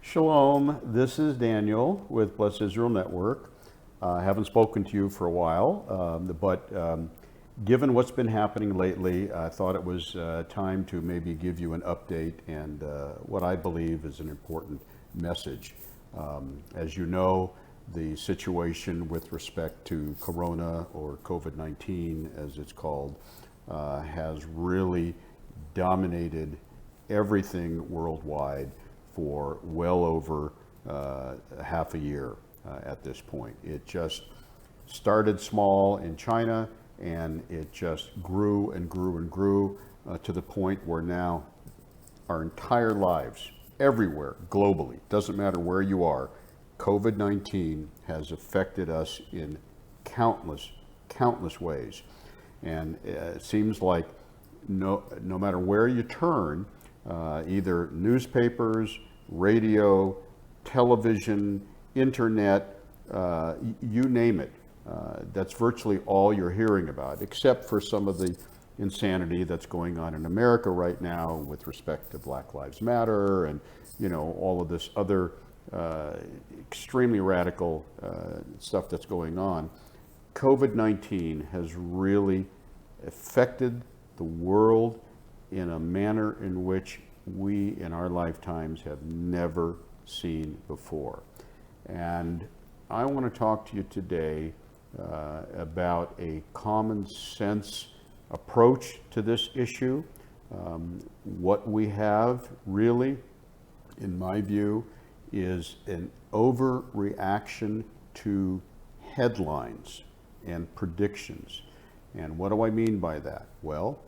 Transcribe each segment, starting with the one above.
Shalom, this is Daniel with Blessed Israel Network. I haven't spoken to you for a while, but given what's been happening lately, I thought it was time to maybe give you an update and what I believe is an important message. As you know, the situation with respect to Corona, or COVID-19 as it's called, has really dominated everything worldwide for well over half a year at this point. It just started small in China, and it just grew and grew and grew to the point where now our entire lives, everywhere, globally, doesn't matter where you are, COVID-19 has affected us in countless ways. And it seems like no matter where you turn, either newspapers, radio, television, internet, you name it. That's virtually all you're hearing about, except for some of the insanity that's going on in America right now with respect to Black Lives Matter and, all of this other extremely radical stuff that's going on. COVID-19 has really affected the world in a manner in which we in our lifetimes have never seen before. And I want to talk to you today about a common sense approach to this issue. What we have really, in my view, is an overreaction to headlines and predictions. And what do I mean by that? Well,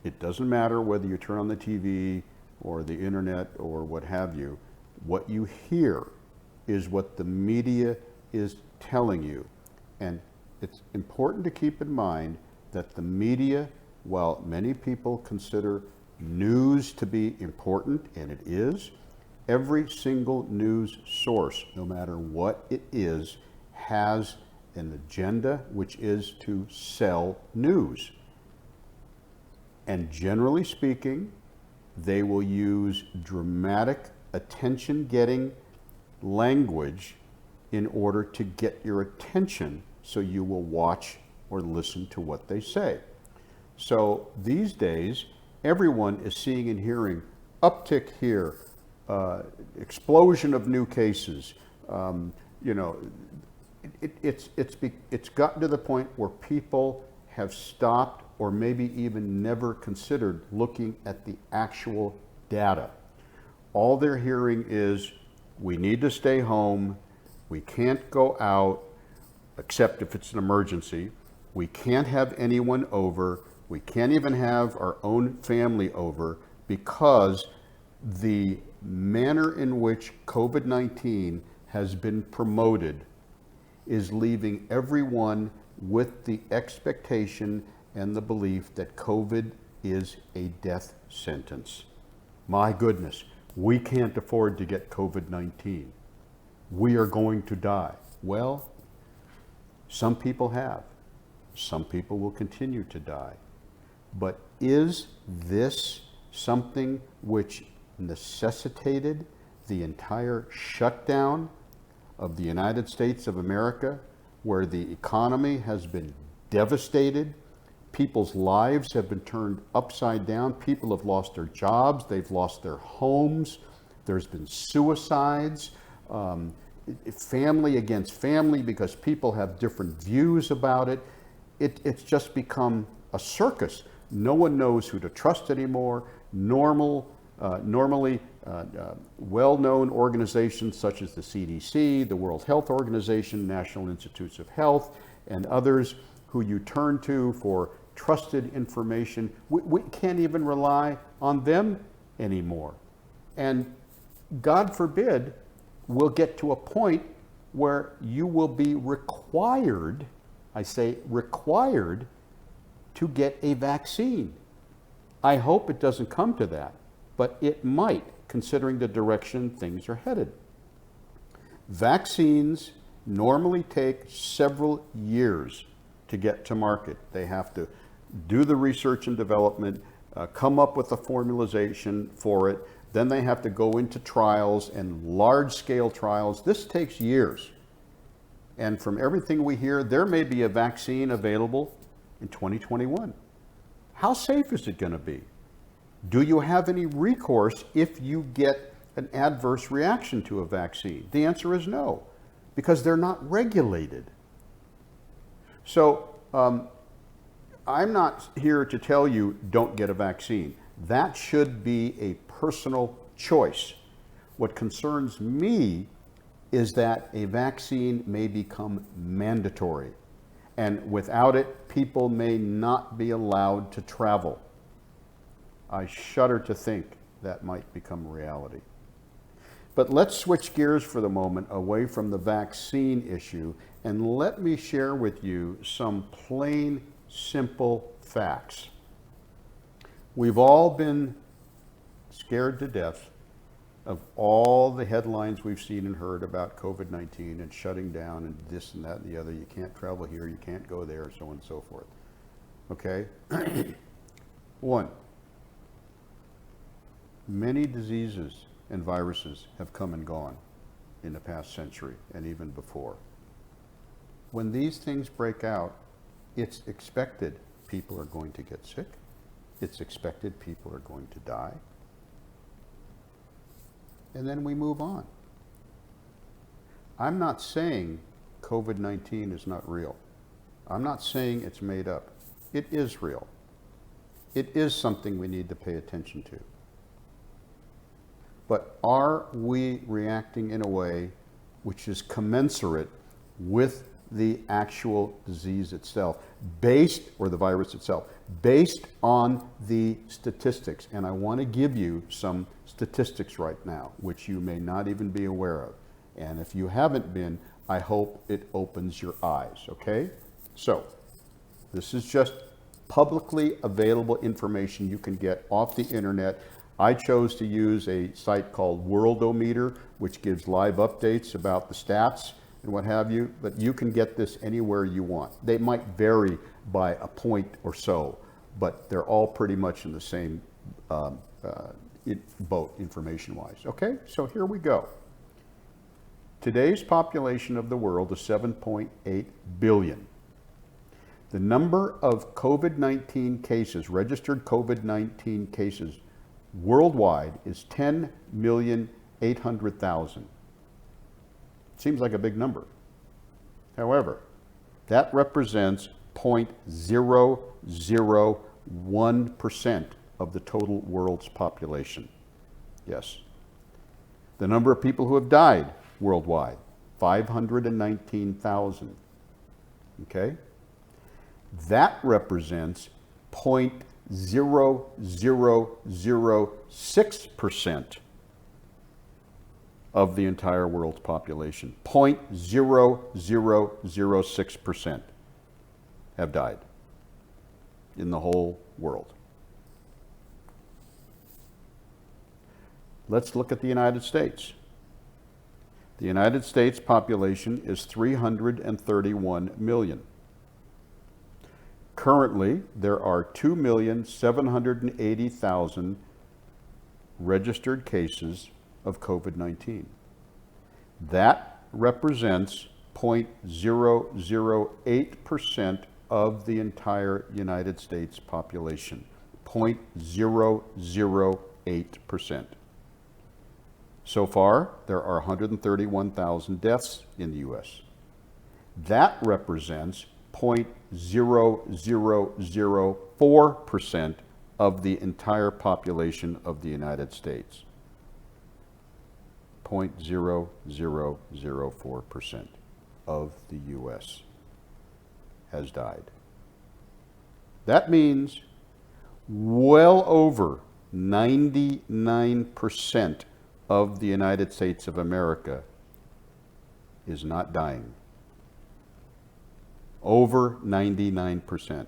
it doesn't matter whether you turn on the TV or the internet or what have you. What you hear is what the media is telling you. And it's important to keep in mind that the media, while many people consider news to be important, and it is, every single news source, no matter what it is, has an agenda, which is to sell news. And generally speaking, they will use dramatic, attention-getting language in order to get your attention, so you will watch or listen to what they say. So these days, everyone is seeing and hearing uptick here, explosion of new cases. It's gotten to the point where people have stopped or maybe even never considered looking at the actual data. All they're hearing is, we need to stay home, we can't go out, except if it's an emergency, we can't have anyone over, we can't even have our own family over, because the manner in which COVID-19 has been promoted is leaving everyone with the expectation and the belief that COVID is a death sentence. My goodness, we can't afford to get COVID-19. We are going to die. Well, some people have. Some people will continue to die. But is this something which necessitated the entire shutdown of the United States of America, where the economy has been devastated? People's lives have been turned upside down. People have lost their jobs. They've lost their homes. There's been suicides, family against family, because people have different views about it. It's just become a circus. No one knows who to trust anymore. Normally, well-known organizations such as the CDC, the World Health Organization, National Institutes of Health, and others who you turn to for trusted information, we can't even rely on them anymore. And God forbid, we'll get to a point where you will be required, I say required, to get a vaccine. I hope it doesn't come to that, but it might, considering the direction things are headed. Vaccines normally take several years to get to market. They have to do the research and development, come up with a formulation for it, Then they have to go into trials and large-scale trials. This takes years. And from everything we hear, there may be a vaccine available in 2021. How safe is it going to be? Do you have any recourse if you get an adverse reaction to a vaccine? The answer is no, because they're not regulated. So I'm not here to tell you don't get a vaccine. That should be a personal choice. What concerns me is that a vaccine may become mandatory, and without it, people may not be allowed to travel. I shudder to think that might become reality. But let's switch gears for the moment away from the vaccine issue, and let me share with you some plain, simple facts. We've all been scared to death of all the headlines we've seen and heard about COVID-19 and shutting down and this and that and the other. You can't travel here, you can't go there, so on and so forth. Okay? One, many diseases and viruses have come and gone in the past century and even before. When these things break out, it's expected people are going to get sick. It's expected people are going to die. And then we move on. I'm not saying COVID-19 is not real. I'm not saying it's made up. It is real. It is something we need to pay attention to. But are we reacting in a way which is commensurate with the actual disease itself, or the virus itself, based on the statistics? And I want to give you some statistics right now, which you may not even be aware of. And if you haven't been, I hope it opens your eyes, okay? So, this is just publicly available information you can get off the internet. I chose to use a site called Worldometer, which gives live updates about the stats and what have you, but you can get this anywhere you want. They might vary by a point or so, but they're all pretty much in the same boat information-wise. Okay, so here we go. Today's population of the world is 7.8 billion. The number of COVID-19 cases, registered COVID-19 cases worldwide, is 10,800,000. Seems like a big number. However, that represents 0.001% of the total world's population. Yes. The number of people who have died worldwide, 519,000. Okay? That represents 0.0006% of the entire world's population. 0.0006% have died in the whole world. Let's look at the United States. The United States population is 331 million. Currently, there are 2,780,000 registered cases of COVID-19. That represents 0.008% of the entire United States population. 0.008%. So far, there are 131,000 deaths in the U.S. That represents 0.0004% of the entire population of the United States. 0.0004% of the U.S. has died. That means well over 99% of the United States of America is not dying. Over 99%.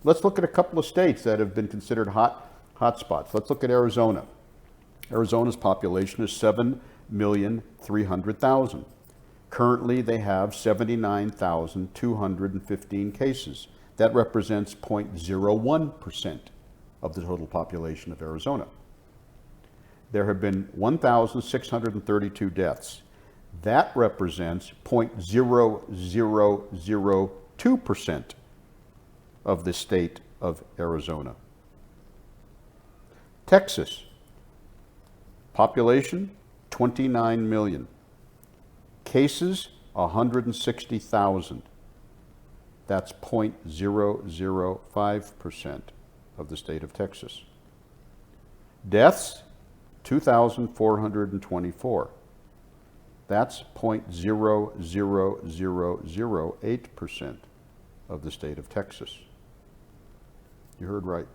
Let's look at a couple of states that have been considered hot spots. Let's look at Arizona. Arizona's population is 7,300,000. Currently, they have 79,215 cases. That represents 0.01% of the total population of Arizona. there have been 1,632 deaths. That represents 0.0002% of the state of Arizona. Texas, population 29 million. Cases 160,000. That's 0.005% of the state of Texas. Deaths 2,424. That's 0.00008% of the state of Texas. You heard right.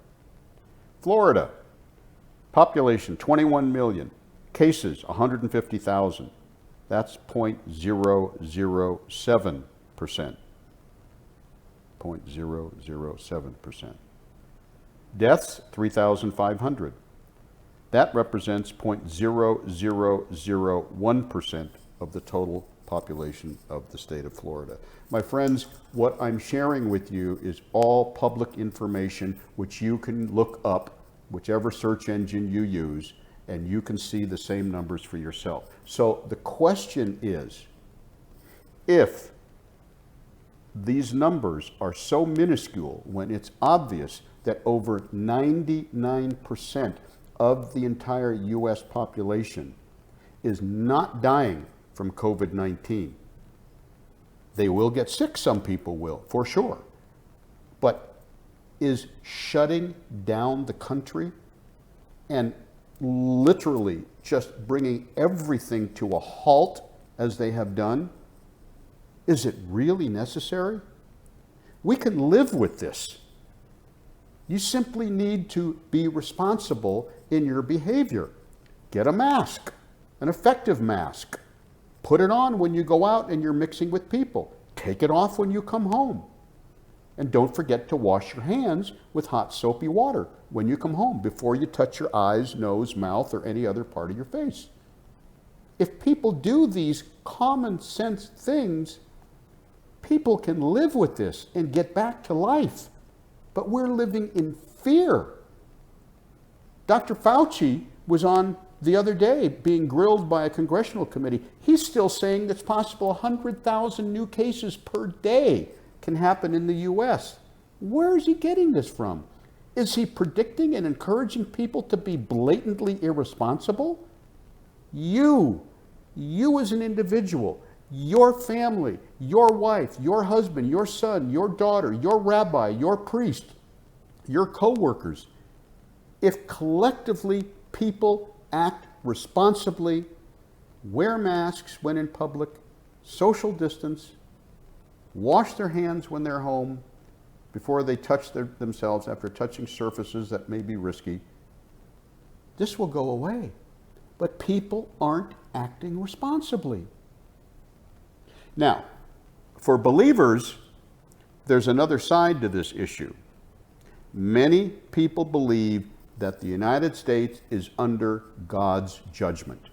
Florida, population 21 million, cases 150,000. That's 0.007%. 0.007%. Deaths 3,500. That represents 0.0001% of the total population of the state of Florida. My friends, what I'm sharing with you is all public information which you can look up, whichever search engine you use, and you can see the same numbers for yourself. So the question is, if these numbers are so minuscule when it's obvious that over 99% of the entire US population is not dying from COVID-19. They will get sick, some people will, for sure. But is shutting down the country and literally just bringing everything to a halt as they have done, is it really necessary? We can live with this. You simply need to be responsible in your behavior. Get a mask, an effective mask. Put it on when you go out and you're mixing with people. Take it off when you come home. And don't forget to wash your hands with hot soapy water when you come home before you touch your eyes, nose, mouth, or any other part of your face. If people do these common sense things, people can live with this and get back to life. But we're living in fear. Dr. Fauci was on the other day being grilled by a congressional committee. He's still saying it's possible 100,000 new cases per day can happen in the US. Where is he getting this from? Is he predicting and encouraging people to be blatantly irresponsible? You as an individual, your family, your wife, your husband, your son, your daughter, your rabbi, your priest, your co-workers, if collectively people act responsibly, wear masks when in public, social distance, wash their hands when they're home before they touch themselves after touching surfaces that may be risky, this will go away. But people aren't acting responsibly. Now, for believers, there's another side to this issue. Many people believe that the United States is under God's judgment.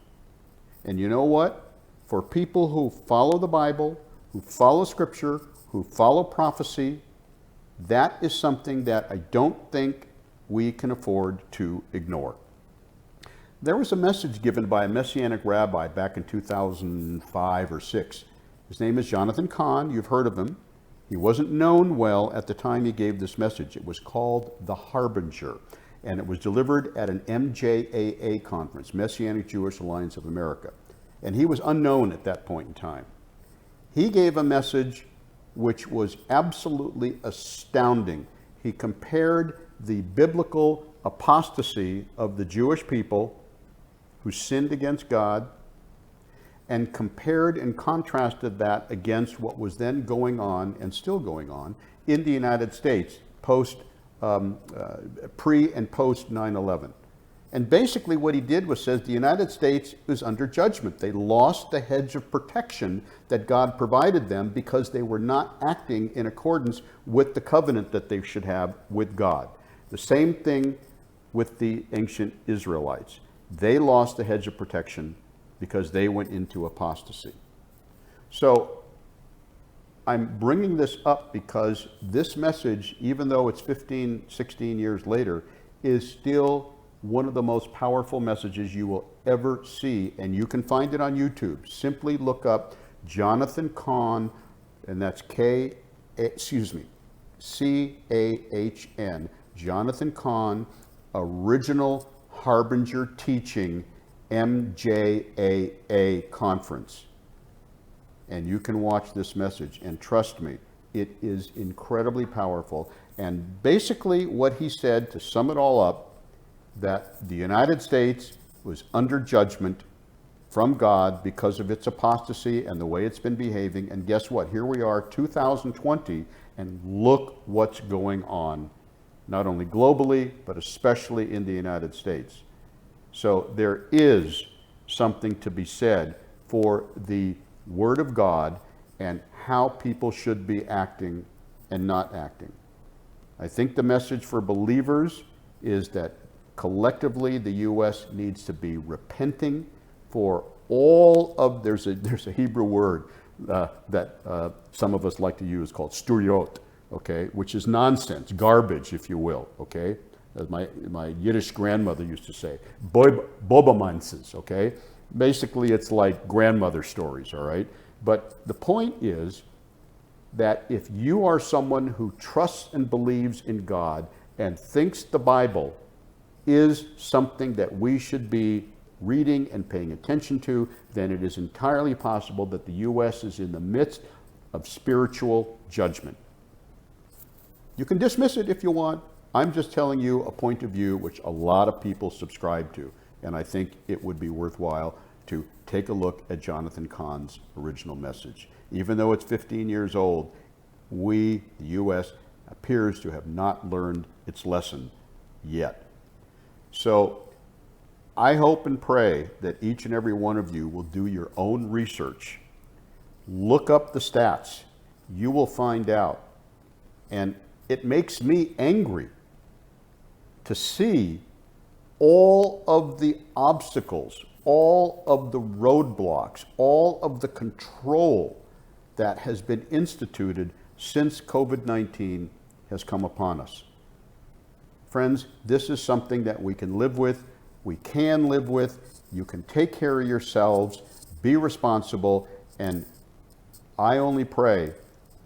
And you know what? For people who follow the Bible, who follow Scripture, who follow prophecy, that is something that I don't think we can afford to ignore. There was a message given by a Messianic rabbi back in 2005 or 6. His name is Jonathan Cahn. You've heard of him. He wasn't known well at the time he gave this message. It was called the Harbinger, and it was delivered at an MJAA conference, Messianic Jewish Alliance of America. And he was unknown at that point in time. He gave a message which was absolutely astounding. He compared the biblical apostasy of the Jewish people who sinned against God and compared and contrasted that against what was then going on and still going on in the United States pre and post 9/11. And basically what he did was says the United States is under judgment. They lost the hedge of protection that God provided them because they were not acting in accordance with the covenant that they should have with God. The same thing with the ancient Israelites. They lost the hedge of protection because they went into apostasy. So I'm bringing this up because this message, even though it's 15, 16 years later, is still one of the most powerful messages you will ever see, and you can find it on YouTube. Simply look up Jonathan Cahn, and that's C-A-H-N, Jonathan Cahn, Original Harbinger Teaching, MJAA Conference. And you can watch this message, and trust me, it is incredibly powerful. And basically what he said, to sum it all up, that the United States was under judgment from God because of its apostasy and the way it's been behaving. And guess what? Here we are, 2020, and look what's going on, not only globally, but especially in the United States. So there is something to be said for the Word of God and how people should be acting and not acting. I think the message for believers is that collectively the U.S. needs to be repenting for all of, there's a Hebrew word that some of us like to use called sturiot, okay, which is nonsense, garbage, if you will, okay, as my Yiddish grandmother used to say, bobamanses, okay. Basically, it's like grandmother stories, all right? But the point is that if you are someone who trusts and believes in God and thinks the Bible is something that we should be reading and paying attention to, then it is entirely possible that the U.S. is in the midst of spiritual judgment. You can dismiss it if you want. I'm just telling you a point of view which a lot of people subscribe to. And I think it would be worthwhile to take a look at Jonathan Cahn's original message. Even though it's 15 years old, we, the U.S., appears to have not learned its lesson yet. So I hope and pray that each and every one of you will do your own research. Look up the stats. You will find out. And it makes me angry to see all of the obstacles, all of the roadblocks, all of the control that has been instituted since COVID-19 has come upon us. Friends, this is something that we can live with. We can live with. You can take care of yourselves, be responsible, and I only pray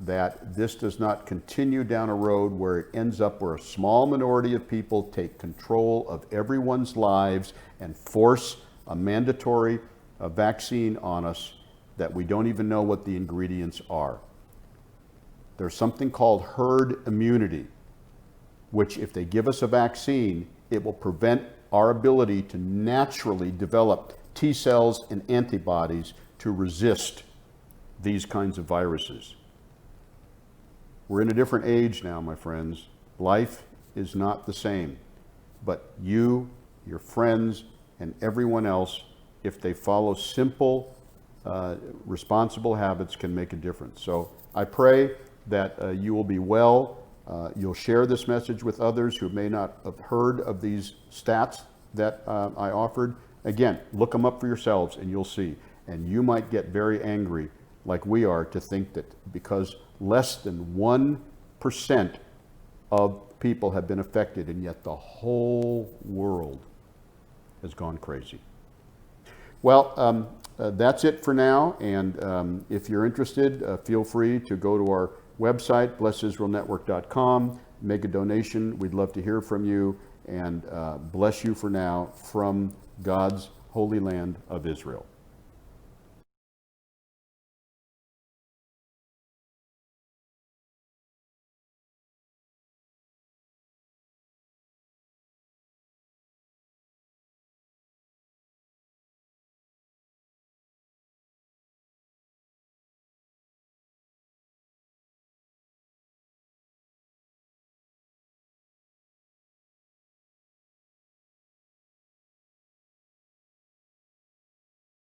that this does not continue down a road where it ends up where a small minority of people take control of everyone's lives and force a mandatory vaccine on us that we don't even know what the ingredients are. There's something called herd immunity, which if they give us a vaccine, it will prevent our ability to naturally develop T cells and antibodies to resist these kinds of viruses. We're in a different age now, my friends. Life is not the same. But you, your friends, and everyone else, if they follow simple, responsible habits, can make a difference. So I pray that you will be well. You'll share this message with others who may not have heard of these stats that I offered. Again, look them up for yourselves and you'll see. And you might get very angry, like we are, to think that because less than 1% of people have been affected, and yet the whole world has gone crazy. Well, that's it for now. And if you're interested, feel free to go to our website, blessisraelnetwork.com, make a donation. We'd love to hear from you, and bless you for now from God's holy land of Israel.